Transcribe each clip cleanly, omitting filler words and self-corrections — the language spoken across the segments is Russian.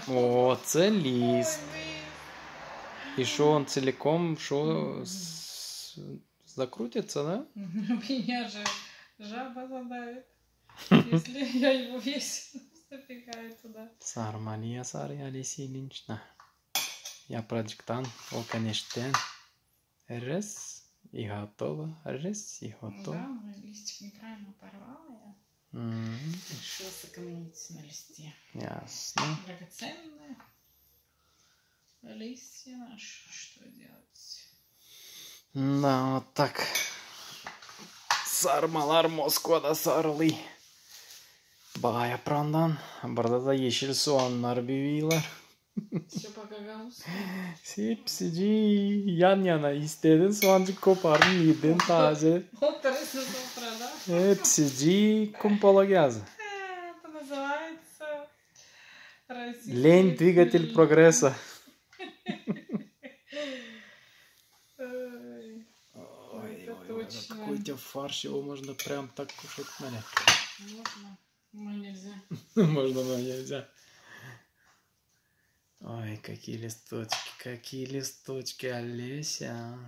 О, це лист. И что, он целиком, что, закрутится, да? Меня же жаба задавит, если я его весь запекаю туда. Сармалия Алисия Ильинична. Я продиктант, о, конечно. Раз, и готово. Раз, и готово. Да, мой листик неправильно порвала я. Решила сэкономить на листе. Ясно. Драгоценные листья наши. Что делать? Да, вот так. Сармалар Москвада сарлы. Бая прандан. Burada da yeşil soğanlar büyüyorlar. Все по-гагаузски. Hepsici yan yana istedin soğancık kopardın yedin taze. Полтора сопра, да? Hepsici kumpala geldi. Это называется российский Лень двигатель фильм. прогресса. Ой, это точно. Какой у тебя фарш, его можно прям так кушать, Маля. Можно, но нельзя. Можно, но нельзя. Ой, какие листочки, Олеся.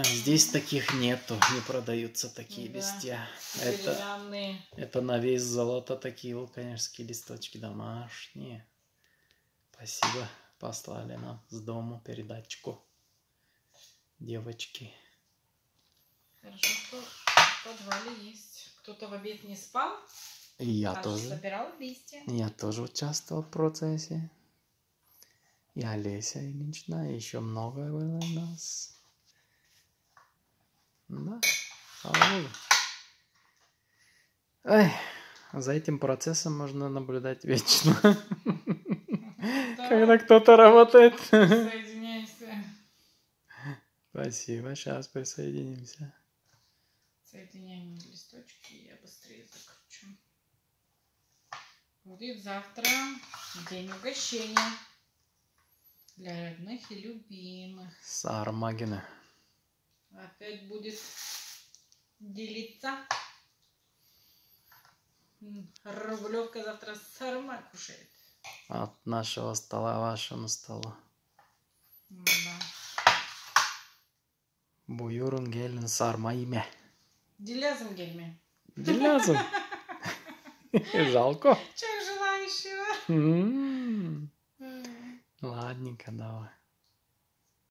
Здесь таких нету, не продаются такие листья. Это на вес золота такие волканежские листочки домашние. Спасибо, послали нам с дому передачку. Девочки. Хорошо, что в подвале есть. Кто-то в обед не спал, И я тоже. собирал листья. Я тоже участвовал в процессе. И Олеся Ильинична, и еще много было у нас. Да, слава Богу. Ой, за этим процессом можно наблюдать вечно. Когда кто-то работает. Соединяйся. Спасибо, сейчас присоединимся. Соединяем листочки, и я быстрее закручу. Будет завтра день угощения для родных и любимых. Сармагина. Опять будет делиться. Рублевка завтра сарма кушает. От нашего стола вашему столу. Да. Buyurun gelin sarma yeme. Дилязым гельме. Дилязым. Жалко. Человек желающего. Ладненько, давай.